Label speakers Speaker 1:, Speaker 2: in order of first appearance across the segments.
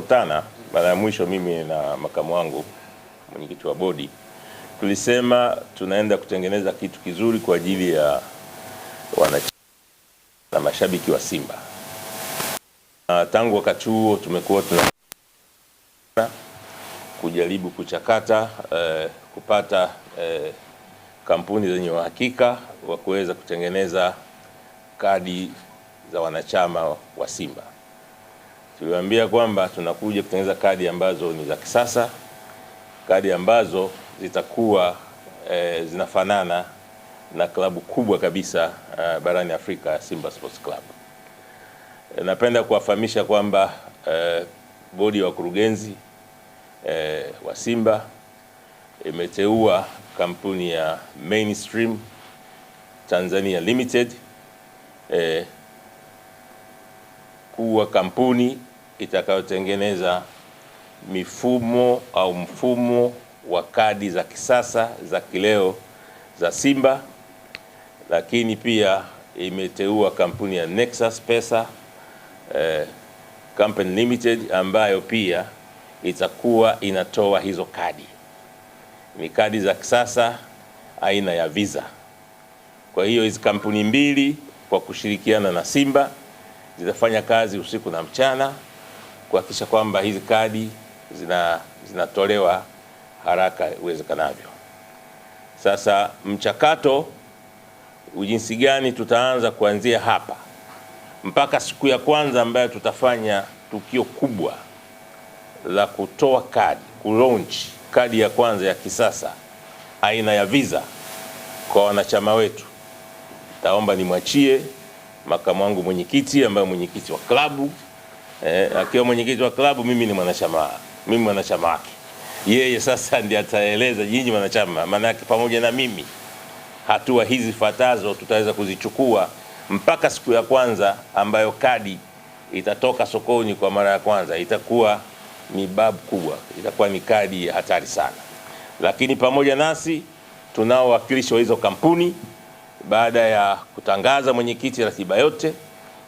Speaker 1: tulipokutana mara ya mwisho, mimi na makamu wangu mwenyekiti wa bodi, tulisema tunaenda kutengeneza kitu kizuri kwa ajili ya wanachama na mashabiki wa Simba. Tangu wakati huo tumekuwa kujaribu kuchakata kupata kampuni zenye uhakika wa kuweza kutengeneza kadi za wanachama wa Simba. Tuliwaambia kwamba tunakuja kutengeneza kadi ambazo ni za kisasa, kadi ambazo zitakuwa zinafanana na klabu kubwa kabisa barani Afrika, Simba Sports Club. Napenda kuwafahamisha kwamba bodi ya wakurugenzi wa Simba imeteua kampuni ya Mainstream Tanzania Limited kuwa kampuni itakayotengeneza mfumo wa kadi za kisasa za kileo za Simba, lakini pia imeteua kampuni ya Nexus Pesa Company Limited ambayo pia itakuwa inatoa hizo kadi. Ni kadi za kisasa aina ya Visa. Kwa hiyo hizi kampuni mbili kwa kushirikiana na Simba zitafanya kazi usiku na mchana kuhakikisha kwamba hizi kadi zinatolewa haraka iwezekanavyo. Sasa mchakato ujinsi gani tutaanza kuanzia hapa mpaka siku ya kwanza ambayo tutafanya tukio kubwa la kutoa kadi, kulaunch kadi ya kwanza ya kisasa aina ya Visa kwa wanachama wetu. Taomba nimwachie makamu wangu mwenyekiti ambaye mwenyekiti wa klabu, akiwa mwenyekiti wa klabu, mimi ni mwanachama wake. Yeye sasa ndiye ataeleza nyinyi wanachama, maana yake pamoja na mimi hatua hizi fatazo tutaweza kuzichukua mpaka siku ya kwanza ambayo kadi itatoka sokoni kwa mara ya kwanza. Itakuwa ni babu kubwa, itakuwa ni kadi hatari sana. Lakini pamoja nasi tunao wakilishi wa hizo kampuni. Baada ya kutangaza mwenyekiti ratiba yote,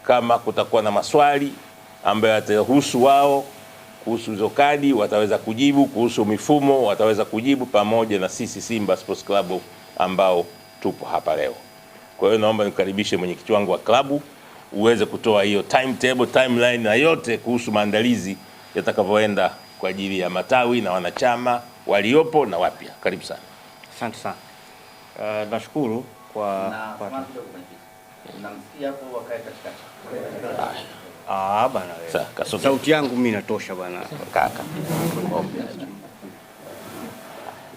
Speaker 1: kama kutakuwa na maswali ambayo yatahusu wao kuhusu hizo kadi wataweza kujibu, kuhusu mifumo wataweza kujibu, pamoja na sisi Simba Sports Club ambao tupo hapa leo. Kwa hiyo naomba nikaribishe mwenyekiti wangu wa klabu uweze kutoa hiyo timetable, timeline na yote kuhusu maandalizi yatakavyoenda kwa ajili ya matawi na wanachama waliopo na wapya. Karibu sana.
Speaker 2: Asante sana. Nashukuru kwa
Speaker 3: unamsikia hapo wakae katikati.
Speaker 2: Bana wewe. Sauti yangu mimi inatosha bana.
Speaker 1: Kaka.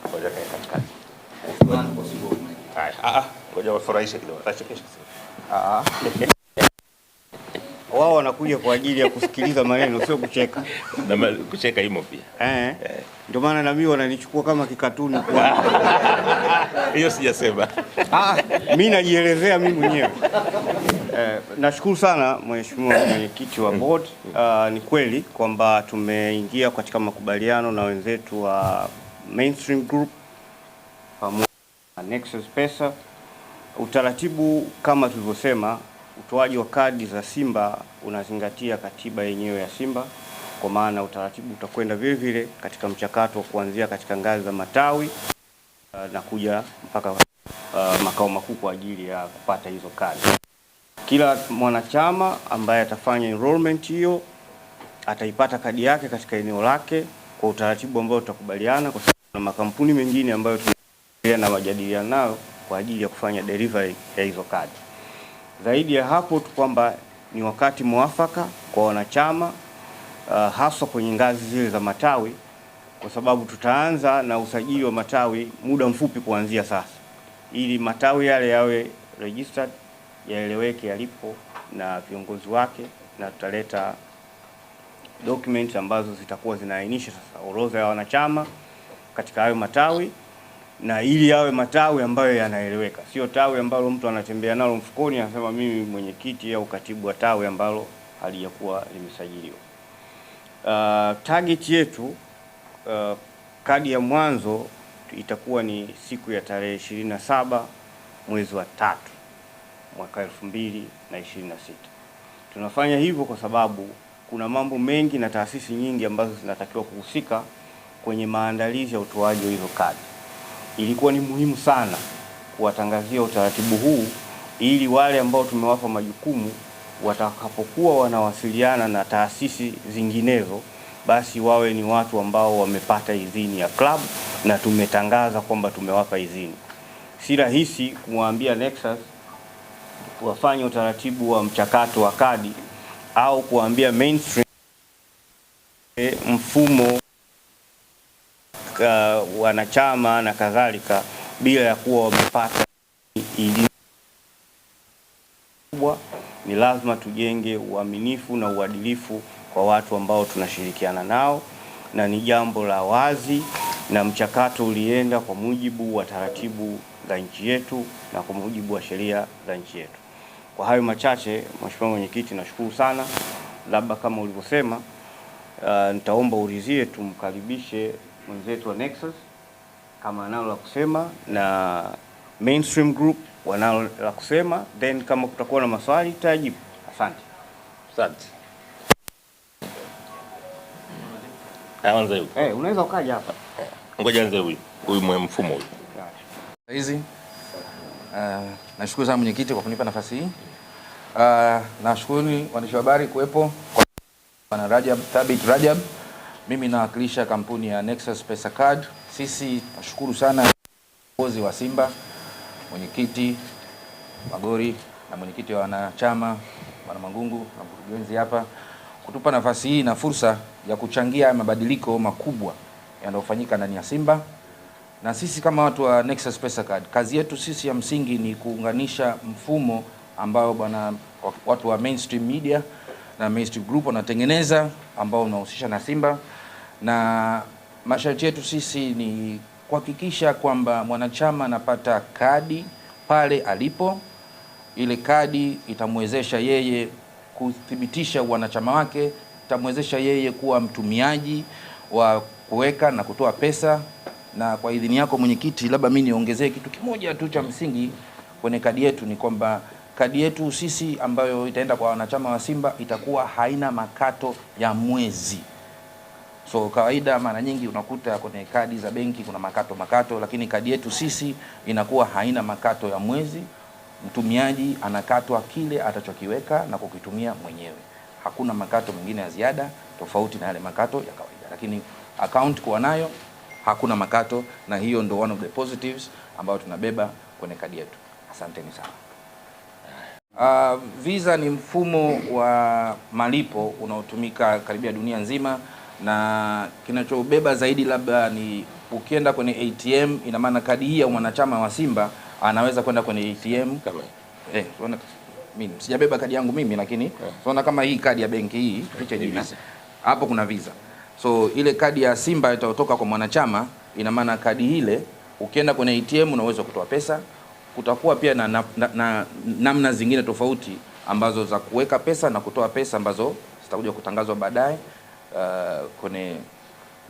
Speaker 1: Ngoja kae katikati. Ngoja wafurahishe kidogo. Atachekesha.
Speaker 2: Wao wanakuja kwa ajili ya kusikiliza maneno, sio kucheka.
Speaker 1: Na kucheka imo pia.
Speaker 2: Ndio maana na mimi wananichukua kama kikatuni kwa.
Speaker 1: Hiyo sijasema.
Speaker 2: Mimi najielezea mimi mwenyewe. Nashukuru sana mheshimiwa mwenyekiti wa board. Ni kweli kwamba tumeingia katika makubaliano na wenzetu wa Mainstream Group pamoja na Nexus Pesa. Utaratibu kama tulivyosema, utoaji wa kadi za Simba unazingatia katiba yenyewe ya Simba, kwa maana utaratibu utakwenda vile vile katika mchakato wa kuanzia katika ngazi za matawi na kuja mpaka makao makuu kwa ajili ya kupata hizo kadi. Kila mwanachama ambaye atafanya enrollment hiyo ataipata kadi yake katika eneo lake kwa utaratibu ambao tutakubaliana, kwa sababu na makampuni mengine ambayo tunaendelea na majadiliano nayo kwa ajili ya kufanya delivery ya hizo kadi. Zaidi ya hapo tu kwamba ni wakati mwafaka kwa wanachama haswa kwenye ngazi zile za matawi, kwa sababu tutaanza na usajili wa matawi muda mfupi kuanzia sasa, ili matawi yale yawe registered, yaeleweke yalipo na viongozi wake, na tutaleta documents ambazo zitakuwa zinaainisha sasa orodha ya wanachama katika hayo matawi, na ili yawe matawi ambayo yanaeleweka, sio tawi ambalo mtu anatembea nalo mfukoni anasema mimi mwenyekiti au katibu wa tawi ambalo halijakuwa limesajiliwa. Target yetu kadi ya mwanzo itakuwa ni siku ya tarehe 27 mwezi wa 3 mwaka 2026. Tunafanya hivyo kwa sababu kuna mambo mengi na taasisi nyingi ambazo zinatakiwa kuhusika kwenye maandalizi ya utoaji wa hizo kadi. Ilikuwa ni muhimu sana kuwatangazia utaratibu huu ili wale ambao tumewapa majukumu watakapokuwa wanawasiliana na taasisi zinginezo, basi wawe ni watu ambao wamepata idhini ya klabu na tumetangaza kwamba tumewapa idhini. Si rahisi kumwambia Nexus wafanye utaratibu wa mchakato wa kadi au kuambia Mainstream mfumo wanachama na kadhalika bila ya kuwa wamepata idhini. Ni lazima tujenge uaminifu na uadilifu kwa watu ambao tunashirikiana nao, na ni jambo la wazi, na mchakato ulienda kwa mujibu wa taratibu za nchi yetu na kwa mujibu wa sheria za nchi yetu. Kwa hayo machache, Mheshimiwa Mwenyekiti, nashukuru sana. Labda kama ulivyosema, nitaomba ulizie tumkaribishe mwenzetu wa Nexus kama analo la kusema na Mainstream Group wanalo la kusema, then kama kutakuwa na maswali tutajibu. Asante.
Speaker 1: Asante. Anza huyu.
Speaker 2: Unaweza ukaja hapa.
Speaker 1: Ngoja anze huyu mfumo huyu.
Speaker 3: Hizi nashukuru sana mwenyekiti kwa kunipa nafasi hii. Nashukuru waandishi wa habari kuwepo kwa Bwana Rajab Thabit Rajab. Mimi nawakilisha kampuni ya Nexus Pesa Card. Sisi nashukuru sana viongozi wa Simba, mwenyekiti Magori na mwenyekiti wa wanachama Bwana Mangungu na mkurugenzi hapa kutupa nafasi hii na fursa ya kuchangia mabadiliko makubwa yanayofanyika ndani ya Simba. Na sisi kama watu wa Nexus Pesa Card, kazi yetu sisi ya msingi ni kuunganisha mfumo ambao bwana watu wa Mainstream Media na Mainstream Group wanatengeneza ambao unahusisha na Simba, na masharti yetu sisi ni kuhakikisha kwamba mwanachama anapata kadi pale alipo. Ile kadi itamwezesha yeye kuthibitisha wanachama wake, itamwezesha yeye kuwa mtumiaji wa kuweka na kutoa pesa. Na kwa idhini yako mwenyekiti, labda mimi niongezee kitu kimoja tu cha msingi kwenye kadi yetu, ni kwamba kadi yetu sisi ambayo itaenda kwa wanachama wa Simba itakuwa haina makato ya mwezi. So kawaida mara nyingi unakuta kwenye kadi za benki kuna makato, lakini kadi yetu sisi inakuwa haina makato ya mwezi. Mtumiaji anakatwa kile atachokiweka na kukitumia mwenyewe. Hakuna makato mengine ya ziada tofauti na yale makato ya kawaida, lakini account kuwa nayo hakuna makato, na hiyo ndo one of the positives ambayo tunabeba kwenye kadi yetu. Asanteni sana. Visa ni mfumo wa malipo unaotumika karibia dunia nzima, na kinachobeba zaidi labda ni ukienda kwenye ATM, ina maana kadi hii ya mwanachama wa Simba anaweza kwenda kwenye ATM kama mimi sijabeba kadi yangu mimi, lakini unaona kama hii kadi ya benki hii picha jina hapo kuna visa. So ile kadi ya Simba itaotoka kwa mwanachama, ina maana kadi ile ukienda kwenye ATM unaweza kutoa pesa. Kutakuwa pia na namna zingine tofauti ambazo za kuweka pesa na kutoa pesa ambazo zitakuja kutangazwa baadaye kwenye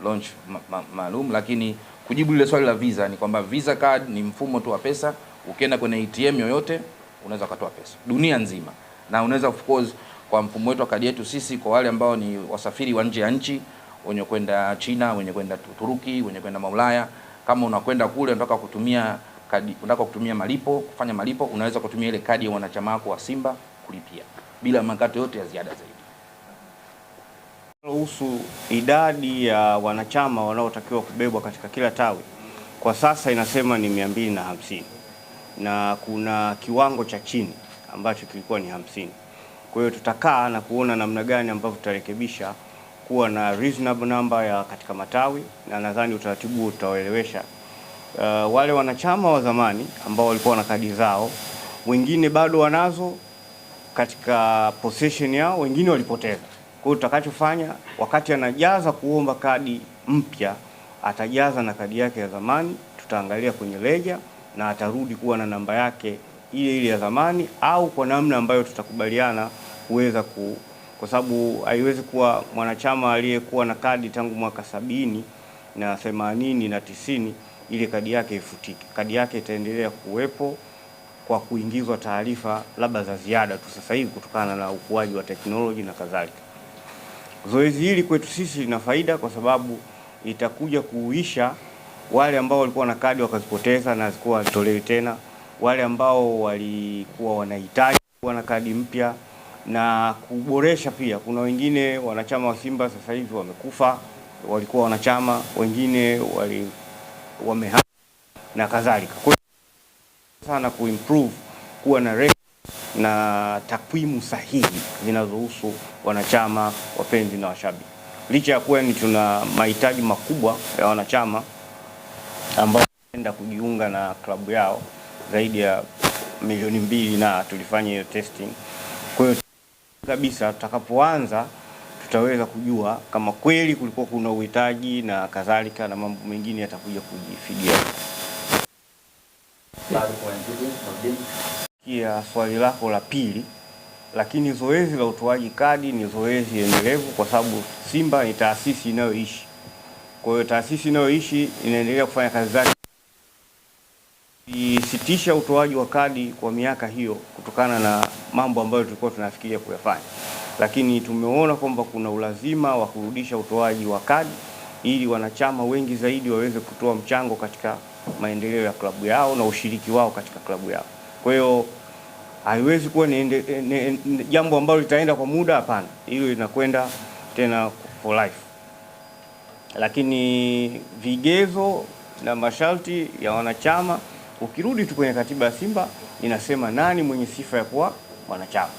Speaker 3: launch maalum, lakini kujibu ile swali la visa ni kwamba visa card ni mfumo tu wa pesa. Ukienda kwenye ATM yoyote unaweza kutoa pesa dunia nzima, na unaweza of course kwa mfumo wetu wa kadi yetu sisi, kwa wale ambao ni wasafiri wa nje ya nchi, wenye kwenda China, wenye kwenda Turuki, wenye kwenda Maulaya, kama unakwenda kule unataka kutumia kadi, unataka kutumia malipo, kufanya malipo, unaweza kutumia ile kadi ya wanachama wako wa Simba kulipia bila makato yote ya ziada zaidi.
Speaker 2: Kuhusu idadi ya wanachama wanaotakiwa kubebwa katika kila tawi, kwa sasa inasema ni 250 na kuna kiwango cha chini ambacho kilikuwa ni 50. Kwa hiyo tutakaa na kuona namna gani ambavyo tutarekebisha kuwa na reasonable number ya katika matawi, na nadhani utaratibu utaelewesha wale wanachama wa zamani ambao walikuwa na kadi zao, wengine bado wanazo katika possession yao, wengine walipoteza. Kwa hiyo tutakachofanya, wakati anajaza kuomba kadi mpya, atajaza na kadi yake ya zamani, tutaangalia kwenye leja na atarudi kuwa na namba yake ile ile ya zamani, au kwa namna ambayo tutakubaliana kuweza kwa sababu haiwezi kuwa mwanachama aliyekuwa na kadi tangu mwaka 70 na 80 na 90 ile kadi yake ifutike. Kadi yake itaendelea kuwepo kwa kuingizwa taarifa labda za ziada tu sasa hivi kutokana na ukuaji wa teknolojia na kadhalika. Zoezi hili kwetu sisi lina faida kwa sababu itakuja kuuisha wale ambao walikuwa na kadi wakazipoteza na zikuwa hazitolewi tena, wale ambao walikuwa wanahitaji kuwa na kadi mpya, na kuboresha pia. Kuna wengine wanachama wa Simba sasa hivi wamekufa, walikuwa wanachama, wengine wamehama na kadhalika. Kwa sana kuimprove, kuwa na record na takwimu sahihi zinazohusu wanachama, wapenzi na washabiki. Licha ya kuwa tuna mahitaji makubwa ya wanachama ambao wanaenda kujiunga na klabu yao zaidi ya 2 milioni na tulifanya hiyo testing. Kwa hiyo kabisa tutakapoanza tutaweza kujua kama kweli kulikuwa kuna uhitaji na kadhalika, na mambo mengine yatakuja kujifidia. Kia swali lako la pili, lakini zoezi la utoaji kadi ni zoezi endelevu kwa sababu Simba ni taasisi inayoishi. Kwa hiyo taasisi inayoishi inaendelea kufanya kazi zake. Isitisha utoaji wa kadi kwa miaka hiyo kutokana na mambo ambayo tulikuwa tunafikiria kuyafanya, lakini tumeona kwamba kuna ulazima wa kurudisha utoaji wa kadi ili wanachama wengi zaidi waweze kutoa mchango katika maendeleo ya klabu yao na ushiriki wao katika klabu yao. Kwa hiyo haiwezi kuwa ni jambo ambalo litaenda kwa muda, hapana. Hilo linakwenda tena for life. Lakini vigezo na masharti ya wanachama, ukirudi tu kwenye katiba ya Simba inasema nani mwenye sifa ya kuwa mwanachama.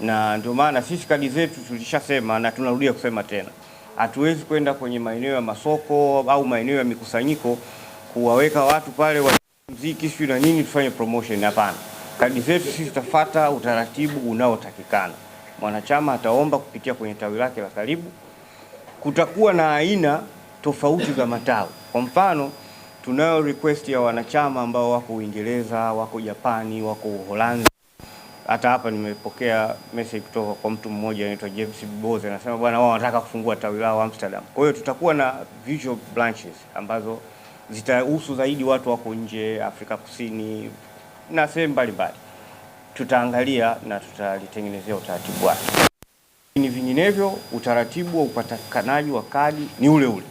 Speaker 2: Na ndio maana sisi kadi zetu tulishasema na tunarudia kusema tena, hatuwezi kwenda kwenye maeneo ya masoko au maeneo ya mikusanyiko kuwaweka watu pale wa muziki sio na nini tufanye promotion, hapana. Kadi zetu sisi tutafuata utaratibu unaotakikana. Mwanachama ataomba kupitia kwenye tawi lake la karibu. Kutakuwa na aina tofauti za matawi. Kwa mfano, tunayo request ya wanachama ambao wako Uingereza, wako Japani, wako Uholanzi. Hata hapa nimepokea message kutoka kwa mtu mmoja anaitwa James Boze, anasema bwana wao wanataka kufungua tawi lao Amsterdam. Kwa hiyo tutakuwa na visual branches ambazo zitahusu zaidi watu wako nje, Afrika Kusini na sehemu mbalimbali. Tutaangalia na tutalitengenezea utaratibu wake. Ni vinginevyo utaratibu wa upatikanaji wa kadi ni ule ule.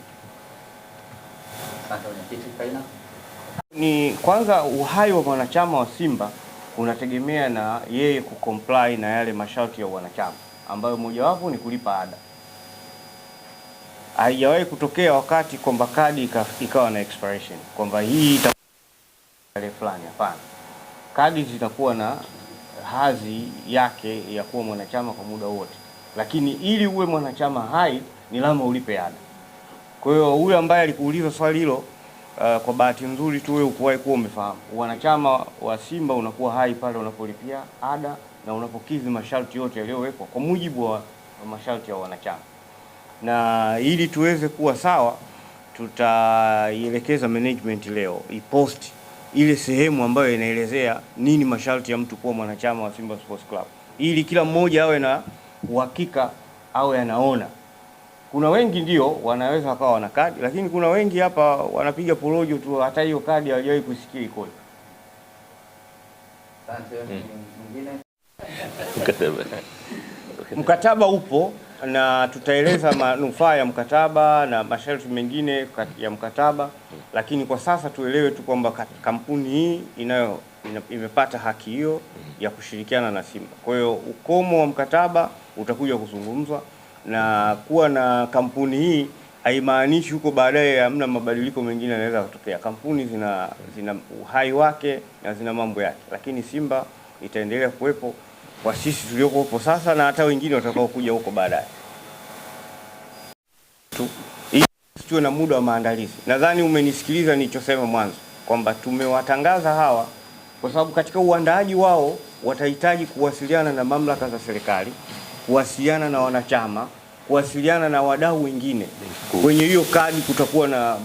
Speaker 2: Ni kwanza uhai wa mwanachama wa Simba unategemea na yeye kucomply na yale masharti ya wanachama, ambayo mojawapo ni kulipa ada. Haijawahi kutokea wakati kwamba kadi ikawa na expiration, kwamba hii tarehe fulani, hapana. Kadi zitakuwa na hadhi yake ya kuwa mwanachama kwa muda wote, lakini ili uwe mwanachama hai ni lazima ulipe ada. Kwa hiyo huyu ambaye alikuuliza swali hilo, kwa bahati nzuri tu wewe ukuwahi kuwa umefahamu, wanachama wa Simba unakuwa hai pale unapolipia ada na unapokidhi masharti yote yaliyowekwa kwa mujibu wa masharti ya wanachama. Na ili tuweze kuwa sawa, tutaielekeza management leo ipost ile sehemu ambayo inaelezea nini masharti ya mtu kuwa mwanachama wa Simba Sports Club, ili kila mmoja awe na uhakika, awe anaona. Kuna wengi ndio wanaweza wakawa wana kadi, lakini kuna wengi hapa wanapiga porojo tu, hata hiyo kadi hawajawahi kusikia iko. Mkataba upo na tutaeleza manufaa ya mkataba na masharti mengine ya mkataba, lakini kwa sasa tuelewe tu kwamba kampuni hii imepata haki hiyo ya kushirikiana na Simba. Kwa hiyo ukomo wa mkataba utakuja kuzungumzwa, na kuwa na kampuni hii haimaanishi huko baadaye hamna mabadiliko mengine yanaweza kutokea. Kampuni zina uhai wake na zina mambo yake, lakini Simba itaendelea kuwepo kwa sisi tulioko hapo sasa na hata wengine watakao kuja huko baadaye. Tuwe na muda wa maandalizi. Nadhani umenisikiliza nilichosema mwanzo kwamba tumewatangaza hawa kwa sababu katika uandaaji wao watahitaji kuwasiliana na mamlaka za serikali, kuwasiliana na wanachama, kuwasiliana na wadau wengine. Kwenye hiyo kadi kutakuwa na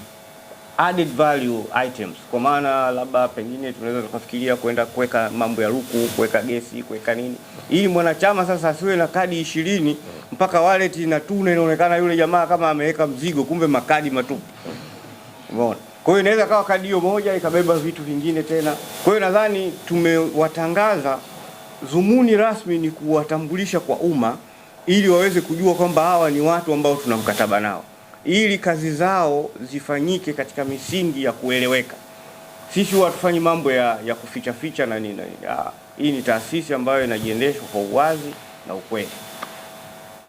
Speaker 2: added value items, kwa maana labda pengine tunaweza tukafikiria kwenda kuweka mambo ya ruku, kuweka gesi, kuweka nini, ili mwanachama sasa asiwe na kadi 20 mpaka wallet inatuna, inaonekana yule jamaa kama ameweka mzigo, kumbe makadi matupu. Umeona? Kwa hiyo inaweza kawa kadi hiyo moja ikabeba vitu vingine tena. Kwa hiyo nadhani tumewatangaza, dhumuni rasmi ni kuwatambulisha kwa umma ili waweze kujua kwamba hawa ni watu ambao tuna mkataba nao, ili kazi zao zifanyike katika misingi ya kueleweka. Sisi hatufanyi mambo ya kuficha ficha na nini. Hii ni taasisi ambayo inajiendeshwa kwa uwazi na ukweli.